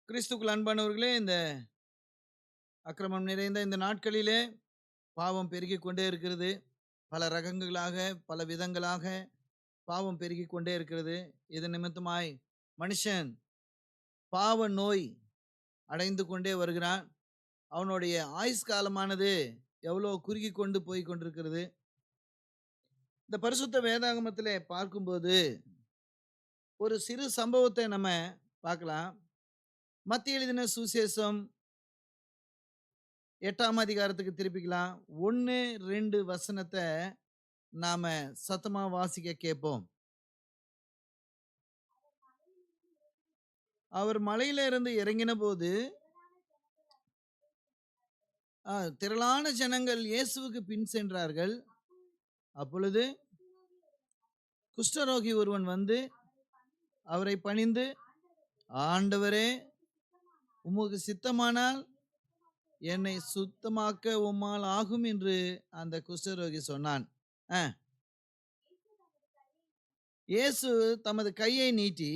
கிறிஸ்துக்குள் அன்பானவர்களே, இந்த அக்கிரமம் நிறைந்த இந்த நாட்களிலே பாவம் பெருகிக் கொண்டே இருக்கிறது. பல ரகங்களாக, பல விதங்களாக பாவம் பெருகிக் கொண்டே இருக்கிறது. இது நிமித்தமாய் மனுஷன் பாவ நோய் அடைந்து கொண்டே வருகிறான். அவனுடைய ஆயுஸ் காலமானது எவ்வளோ குறுகிக் கொண்டு போய் கொண்டிருக்கிறது. இந்த பரிசுத்த வேதாகமத்திலே பார்க்கும்போது ஒரு சிறு சம்பவத்தை நம்ம பார்க்கலாம். மத்தேயு எழுதின சுவிசேஷம் 8ஆம் அதிகாரத்துக்கு திருப்பிக்கலாம். 1, 2 வசனத்த நாம சத்தமா வாசிக்க கேட்போம். அவர் மலையில இருந்து இறங்கினபோது, திரளான ஜனங்கள் இயேசுவுக்கு பின் சென்றார்கள். அப்பொழுது குஷ்டரோகி ஒருவன் வந்து அவரை பணிந்து, ஆண்டவரே, உமக்கு சித்தமானால் என்னை சுத்தமாக்க உம்மால் ஆகும் என்று அந்த குஷ்டரோகி சொன்னான். அ இயேசு தமது கையை நீட்டி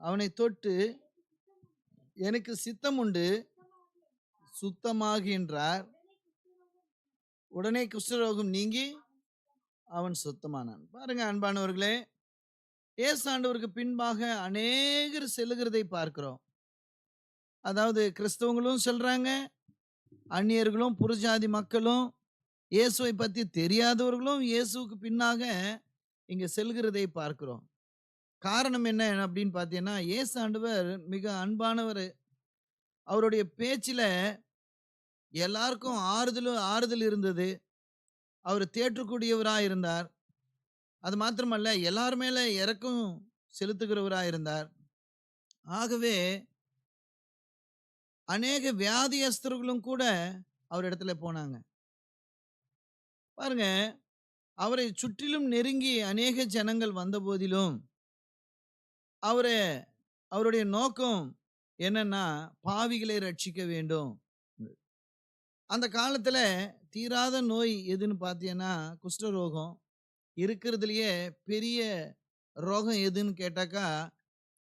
அவனை தொட்டு, எனக்கு சித்தம் உண்டு, சுத்தமாகின்றார். உடனே குஷ்டரோகம் நீங்கி அவன் சுத்தமானான். பாருங்க அன்பானவர்களே, இயேசு ஆண்டவருக்கு பின்பாக அநேகர் செல்லுகிறதை பார்க்கிறோம். அதாவது கிறிஸ்தவங்களும் செல்றாங்க, அந்நியர்களும் புறஜாதி மக்களும், இயேசுவை பத்தி தெரியாதவர்களும் இயேசுவுக்கு பின்னாக இங்க செல்கிறதை பார்க்கிறோம். காரணம் என்ன அப்படின்னு பார்த்தீங்கன்னா, இயேசு ஆண்டவர் மிக அன்பானவர். அவருடைய பேச்சில எல்லாருக்கும் ஆறுதல் இருந்தது. அவர் தேற்றக்கூடியவராய் இருந்தார். அது மாத்திரமல்ல, எல்லார் மேல இரக்கம் செலுத்துகிறவராய் இருந்தார். ஆகவே அநேக வியாதியஸ்தர்களும் கூட அவரிடத்துல போனாங்க. பாருங்க, அவரை சுற்றிலும் நெருங்கி அநேக ஜனங்கள் வந்தபோதிலும், அவரு அவருடைய நோக்கம் என்னன்னா, பாவிகளை ரட்சிக்க வேண்டும். அந்த காலத்துல தீராத நோய் எதுன்னு பார்த்தீங்கன்னா, குஷ்டரோகம். இருக்கிறதுலயே பெரிய ரோகம் எதுன்னு கேட்டாக்கா,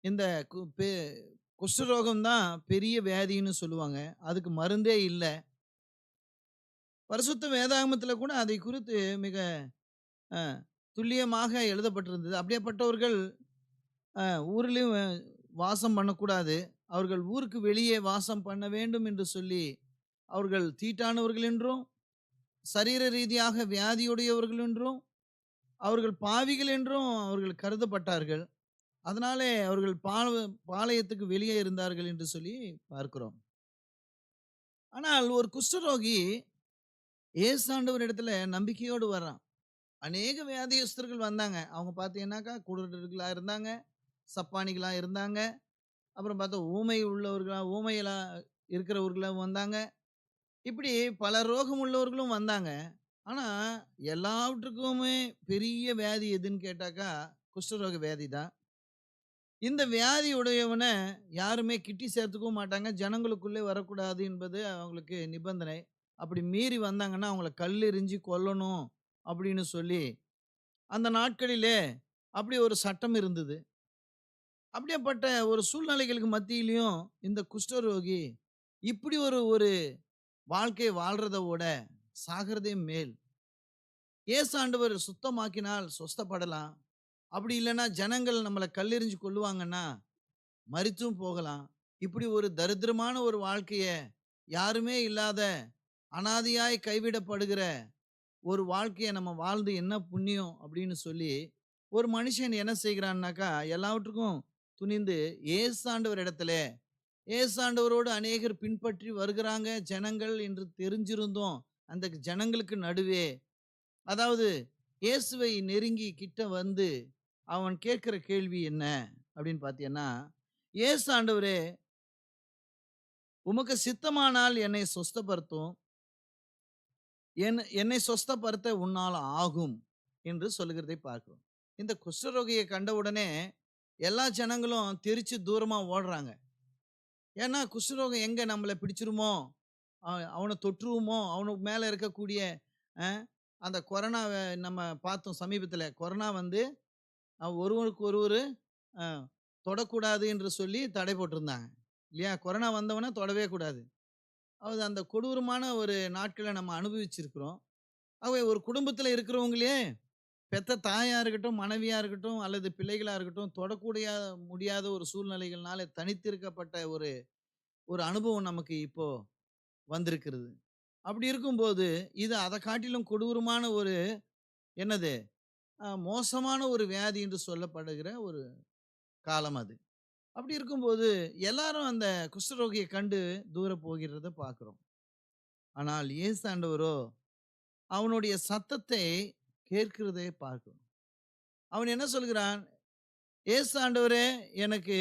இந்த கு பெ குஷ்டரோகம் தான் பெரிய வியாதின்னு சொல்லுவாங்க. அதுக்கு மருந்தே இல்ல. பரிசுத்த வேதாகமத்தில கூட அதை குறித்து மிக அ துல்லியமாக எழுதப்பட்டிருந்தது. அப்படியாப்பட்டவர்கள் அ ஊரிலும் வாசம் பண்ணக்கூடாது. அவர்கள் ஊருக்கு வெளியே வாசம் பண்ண வேண்டும் என்று சொல்லி, அவர்கள் தீட்டானவர்கள் என்றும், சரீர ரீதியாக வியாதியுடையவர்கள் என்றும், அவர்கள் பாவிகள் என்றும் அவர்கள் கருதப்பட்டார்கள். அதனாலே அவர்கள் பாளையத்துக்கு வெளியே இருந்தார்கள் என்று சொல்லி பார்க்கிறோம். ஆனால் ஒரு குஷ்டரோகி இயேசு ஆண்டவரிடத்துல நம்பிக்கையோடு வர்றான். அநேக வியாதியஸ்தர்கள் வந்தாங்க. அவங்க பார்த்தீங்கன்னாக்கா, குருடர்களா இருந்தாங்க, சப்பாணிகளா இருந்தாங்க. அப்புறம் பார்த்தா ஊமையில இருக்கிறவர்களா வந்தாங்க. இப்படி பல ரோகம் உள்ளவர்களும் வந்தாங்க. ஆனா, எல்லாவற்றுக்குமே பெரிய வியாதி எதுன்னு கேட்டாக்கா, குஷ்டரோக வியாதி தான். இந்த வியாதி உடையவன யாருமே கிட்டி சேர்த்துக்கவும் மாட்டாங்க. ஜனங்களுக்குள்ளே வரக்கூடாது என்பது அவங்களுக்கு நிபந்தனை. அப்படி மீறி வந்தாங்கன்னா, அவங்கள கல்லெறிஞ்சு கொல்லணும் அப்படின்னு சொல்லி, அந்த நாட்களிலே அப்படி ஒரு சட்டம் இருந்தது. அப்படியாப்பட்ட ஒரு சூழ்நிலைகளுக்கு மத்தியிலயும் இந்த குஷ்டரோகி இப்படி ஒரு ஒரு வாழ்க்கை வாழ்றத விட சாகிறதே மேல். இயேசு ஆண்டவர் சுத்தமாக்கினால் சொஸ்தப்படலாம். அப்படி இல்லன்னா ஜனங்கள் நம்மள கல்லெறிஞ்சு கொல்லுவாங்கன்னா, மரித்தும் போகலாம். இப்படி ஒரு தரித்திரமான ஒரு வாழ்க்கைய யாருமே இல்லாத அனாதையாய் கைவிடப்படுகிற ஒரு வாழ்க்கைய நம்ம வாழ்ந்து என்ன புண்ணியம் அப்படின்னு சொல்லி, ஒரு மனுஷன் என்ன செய்கிறான்னாக்கா, எல்லாவற்றுக்கும் துணிந்து இயேசு இடத்திலே இயேசாண்டவரோடு அநேகர் பின்பற்றி வருகிறாங்க ஜனங்கள் என்று தெரிஞ்சிருந்தும், அந்த ஜனங்களுக்கு நடுவே, அதாவது இயேசுவை நெருங்கி கிட்ட வந்து, அவன் கேட்கிற கேள்வி என்ன அப்படின்னு பார்த்தீங்கன்னா, "இயேசு ஆண்டவரே, உமக்கு சித்தமானால் என்னை சொஸ்தப்படுத்தும். என்னை சொஸ்தப்படுத்த உன்னால் ஆகும்" என்று சொல்லுகிறதை பார்க்கிறோம். இந்த குஷ்டரோகியை கண்டவுடனே எல்லா ஜனங்களும் தெரிச்சு தூரமா ஓடுறாங்க. ஏன்னா குஷ்டரோகம் எங்க நம்மள பிடிச்சிருமோ, அவன தொற்றுருமோ, அவனுக்கு மேல இருக்கக்கூடிய அ அந்த கொரோனாவ நம்ம பார்த்தோம் சமீபத்தில. கொரோனா வந்து ஒருவருக்கு ஒருவரு அ தொடக்கூடாது என்று சொல்லி தடை போட்டிருந்தாங்க. இல்லையா? கொரோனா வந்தவன தொடவே கூடாது. அது அந்த கொடூரமான ஒரு நாட்கள நம்ம அனுபவிச்சிருக்கிறோம். ஆகவே ஒரு குடும்பத்தில இருக்கிறவங்களே பெத்த தாயா இருக்கட்டும், மனைவியா இருக்கட்டும், அல்லது பிள்ளைகளா இருக்கட்டும், தொடக்கூடிய முடியாத ஒரு சூழ்நிலைகள்னால தனித்திருக்கப்பட்ட ஒரு ஒரு அனுபவம் நமக்கு இப்போ வந்திருக்கிறது. அப்படி இருக்கும்போது, இது அத காட்டிலும் கொடூரமான ஒரு என்னது? மோசமான ஒரு வியாதி என்று சொல்லப்படுகிற ஒரு காலம் அது. அப்படி இருக்கும்போது, எல்லாரும் அந்த குஷ்டரோகிய கண்டு தூர போகிறத பார்க்கிறோம். ஆனால் இயேசு ஆண்டவரோ, அவனுடைய சத்தத்தை கேட்கிறதை பார்க்கிறோம். அவன் என்ன சொல்கிறான்? "இயேசு ஆண்டவரே, எனக்கு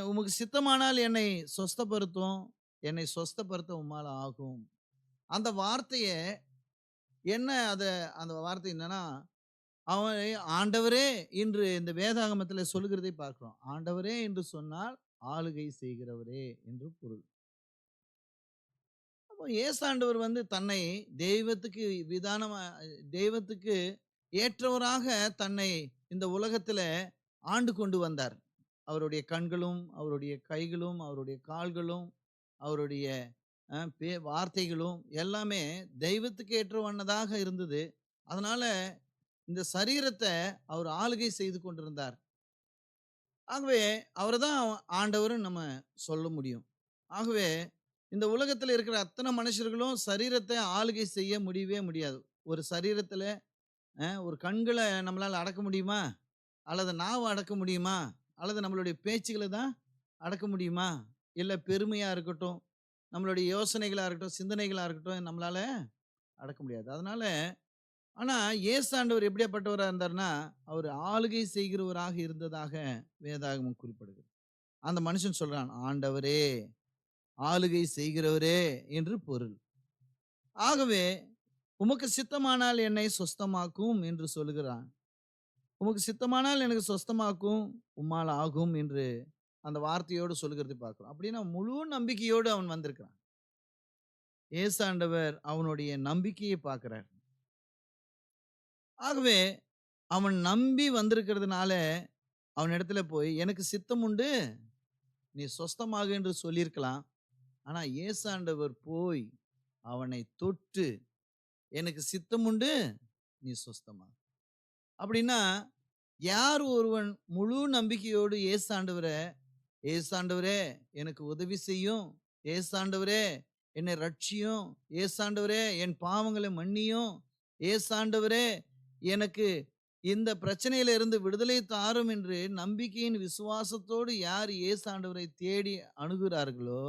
உமக்கு சித்தமானால் என்னை சொஸ்தப்படுத்தும். என்னை சொஸ்தப்படுத்த உம்மால ஆகும்." அந்த வார்த்தைய என்ன அந்த வார்த்தை என்னன்னா, அவன் ஆண்டவரே என்று இந்த வேதாகமத்தில சொல்லுகிறதை பார்க்கிறோம். ஆண்டவரே என்று சொன்னால், ஆளுகை செய்கிறவரே என்று பொருள். அப்போ இயேசாண்டவர் வந்து தன்னை தெய்வத்துக்கு விதானமா தெய்வத்துக்கு ஏற்றவராக தன்னை இந்த உலகத்தில ஆண்டு கொண்டு வந்தார். அவருடைய கண்களும், அவருடைய கைகளும், அவருடைய கால்களும், அவருடைய வார்த்தைகளும் எல்லாமே தெய்வத்துக்கு ஏற்றவனதாக இருந்தது. அதனால இந்த சரீரத்த அவர் ஆளுகை செய்து கொண்டிருந்தார். ஆகவே அவர தான் ஆண்டவர்ன்னு நம்ம சொல்ல முடியும். ஆகவே இந்த உலகத்துல இருக்கிற அத்தன மனுஷர்களும் சரீரத்த ஆளுகை செய்ய முடியவே முடியாது. ஒரு சரீரத்துல ஒரு கண்கள நம்மளால அடக்க முடியுமா? அல்லது நாவ அடக்க முடியுமா? அல்லது நம்மளுடைய பேச்சுகள தான் அடக்க முடியுமா? இல்ல பெருமையா இருக்கட்டும், நம்மளுடைய யோசனைகளா இருக்கட்டும், சிந்தனைகளா இருக்கட்டும் நம்மளால அடக்க முடியாது. அதனால ஆனா இயேசு ஆண்டவர் எப்படியாப்பட்டவரா இருந்தார்ன்னா, அவர் ஆளுகை செய்கிறவராக இருந்ததாக வேதாகமம் குறிப்பிடுகிறது. அந்த மனுஷன் சொல்றான், "ஆண்டவரே, ஆளுகை செய்கிறவரே" என்று பொருள். ஆகவே, "உமக்கு சித்தமானால் என்னை சொஸ்தமாக்கும்" என்று சொல்லுகிறான். "உமக்கு சித்தமானால் எனக்கு சொஸ்தமாக்கும், உம்மால் ஆகும்" என்று அந்த வார்த்தையோடு சொல்லுகிறதை பார்க்கிறோம். அப்படின்னா முழு நம்பிக்கையோடு அவன் வந்திருக்கிறான். இயேசு ஆண்டவர் அவனுடைய நம்பிக்கையை பார்க்கிறார். ஆகவே, அவன் நம்பி வந்திருக்கிறதுனால, அவனிடத்துல போய், "எனக்கு சித்தம் உண்டு, நீ சொஸ்தமாகு" என்று சொல்லியிருக்கலாம். ஆனா இயேசு ஆண்டவர் போய் அவனை தொட்டு, "எனக்கு சித்தம் உண்டு, நீ சொஸ்தமாகு." அப்படின்னா, யார் ஒருவன் முழு நம்பிக்கையோடு இயேசு ஆண்டவர, "இயேசு ஆண்டவரே எனக்கு உதவி செய்யும். இயேசு ஆண்டவரே என்னை ரட்சியும். இயேசு ஆண்டவரே என் பாவங்களை மன்னியும். இயேசு ஆண்டவரே எனக்கு இந்த பிரச்சனையில இருந்து விடுதலை தாரும்" என்று நம்பிக்கையின் விசுவாசத்தோடு யார் இயேசு ஆண்டவரை தேடி அணுகுகிறார்களோ,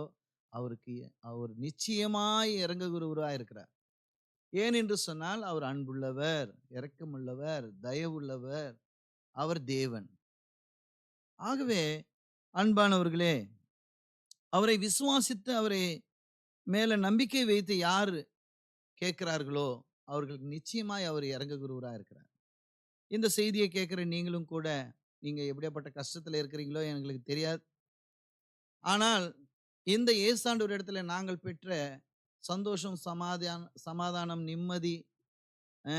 அவருக்கு அவர் நிச்சயமாய் இரங்குகிறவராய் இருக்கிறார். ஏன் என்று சொன்னால், அவர் அன்புள்ளவர், இரக்கமுள்ளவர், தயவுள்ளவர், அவர் தேவன். ஆகவே அன்பானவர்களே, அவரை விசுவாசித்து அவரை மேல நம்பிக்கை வைத்து யார் கேட்கிறார்களோ, அவர்களுக்கு நிச்சயமாய் அவர் இரங்குகிறவராய் இருக்கிறார். இந்த செய்தியை கேட்கிற நீங்களும் கூட, நீங்க எப்படியாப்பட்ட கஷ்டத்துல இருக்கிறீங்களோ எங்களுக்கு தெரியாது. ஆனால் இந்த இயேசாண்டவர் இடத்துல நாங்கள் பெற்ற சந்தோஷம், சமாதானம், நிம்மதி, அ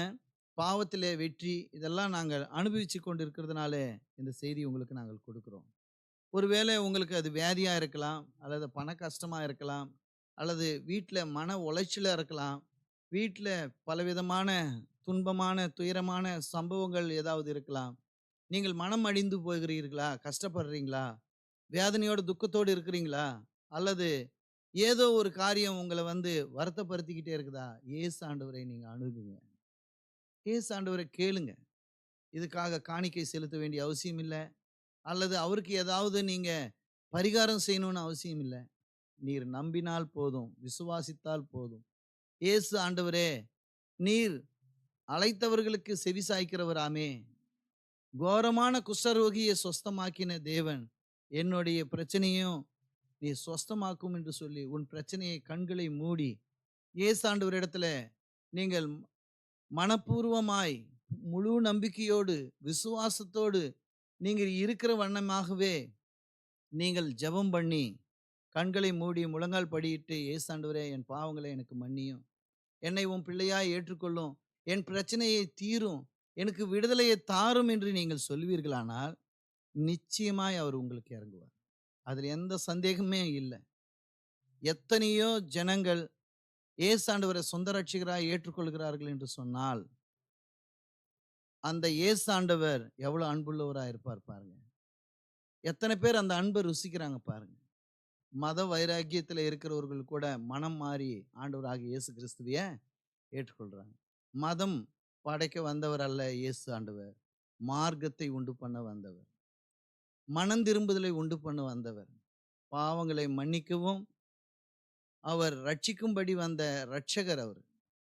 பாவத்திலே வெற்றி இதெல்லாம் நாங்கள் அனுபவிச்சுக் கொண்டிருக்கிறதுனால, இந்த செய்தி உங்களுக்கு நாங்கள் கொடுக்கிறோம். ஒருவேளை உங்களுக்கு அது வியாதியா இருக்கலாம், அல்லது பண கஷ்டமா இருக்கலாம், அல்லது வீட்ல மன உளைச்சலா இருக்கலாம். வீட்ல பலவிதமான துன்பமான, துயரமான சம்பவங்கள் ஏதாவது இருக்கலாம். நீங்கள் மனம் அடிந்து போகிறீர்களா? கஷ்டப்படுறீங்களா? வேதனையோடு, துக்கத்தோடு இருக்கிறீங்களா? அல்லது ஏதோ ஒரு காரியம் உங்கள வந்து வருத்தப்படுத்திக்கிட்டே இருக்குதா? இயேசு ஆண்டவரை நீங்க அணுகுங்க. இயேசு ஆண்டவர கேளுங்க. இதுக்காக காணிக்கை செலுத்த வேண்டிய அவசியம் இல்ல. அல்லது அவருக்கு ஏதாவது நீங்க பரிகாரம் செய்யணும்னு அவசியம் இல்ல. நீர் நம்பினால் போதும், விசுவாசித்தால் போதும். இயேசு ஆண்டவரே, நீர் அழைத்தவர்களுக்கு செவிசாய்க்கிறவராமே! கோரமான குஷ்டரோகிய சொஸ்தமாக்கின தேவன், என்னுடைய பிரச்சனையும் நீ சொஸ்தமாக்கும் என்று சொல்லி, உன் பிரச்சனையை கண்களை மூடி, இயேசு ஆண்டவரிடத்துல நீங்கள் மனப்பூர்வமாய், முழு நம்பிக்கையோடு, விசுவாசத்தோடு நீங்கள் இருக்கிற வண்ணமாகவே நீங்கள் ஜெபம் பண்ணி, கண்களை மூடி முழங்கால் படியிட்டு, "இயேசு ஆண்டவரே என் பாவங்களை எனக்கு மன்னியும். என்னை உம் பிள்ளையாய் ஏற்றுக்கொள்ளும். என் பிரச்சனையை தீரும். எனக்கு விடுதலையை தாரும்" என்று நீங்கள் சொல்வீர்களானால், நிச்சயமாய் அவர் உங்களுக்கு இறங்குவார். அதுல எந்த சந்தேகமே இல்ல. எத்தனையோ ஜனங்கள் இயேசு ஆண்டவரை சொந்த ரட்சகராய் ஏற்றுக்கொள்கிறார்கள் என்று சொன்னால், அந்த இயேசு ஆண்டவர் எவ்வளவு அன்புள்ளவரா இருப்பார் பாருங்க. எத்தனை பேர் அந்த அன்பை ருசிக்கிறாங்க பாருங்க. மத வைராக்கியத்துல இருக்கிறவர்கள் கூட மனம் மாறி ஆண்டவராகிய இயேசு கிறிஸ்துவைய ஏற்றுக்கொள்றாங்க. மதம் படைக்க வந்தவர் அல்ல இயேசு ஆண்டவர். மார்க்கத்தை உண்டு பண்ண வந்தவர். மனம் திரும்புதலை உண்டு பண்ண வந்தவர். பாவங்களை மன்னிக்கவும், அவர் ரட்சிக்கும்படி வந்த ரட்சகர் அவர்.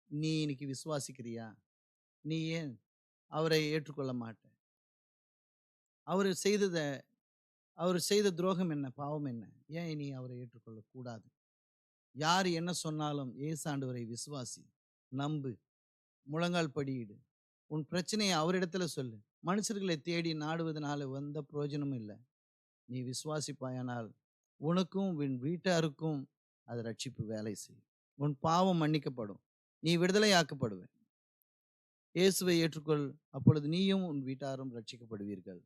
நீ இன்னைக்கு விசுவாசிக்கிறியா? நீ ஏன் அவரை ஏற்றுக்கொள்ள மாட்ட? அவரு செய்தத அவரு செய்த துரோகம் என்ன? பாவம் என்ன? ஏன் நீ அவரை ஏற்றுக்கொள்ளக் கூடாது? யார் என்ன சொன்னாலும் இயேசு ஆண்டவரை விசுவாசி. நம்பு. முழங்கால் படியிடு. உன் பிரச்சனைய அவரிடத்துல சொல்லு. மனுஷர்களை தேடி நாடுவதனால எந்த பிரயோஜனமும் இல்ல. நீ விசுவாசிப்பாயானால், உனக்கும் உன் வீட்டாருக்கும் அது ரட்சிப்பு வேலை செய்யும். உன் பாவம் மன்னிக்கப்படும். நீ விடுதலையாக்கப்படுவ. இயேசுவை ஏற்றுக்கொள். அப்பொழுது நீயும் உன் வீட்டாரும் ரட்சிக்கப்படுவீர்கள்.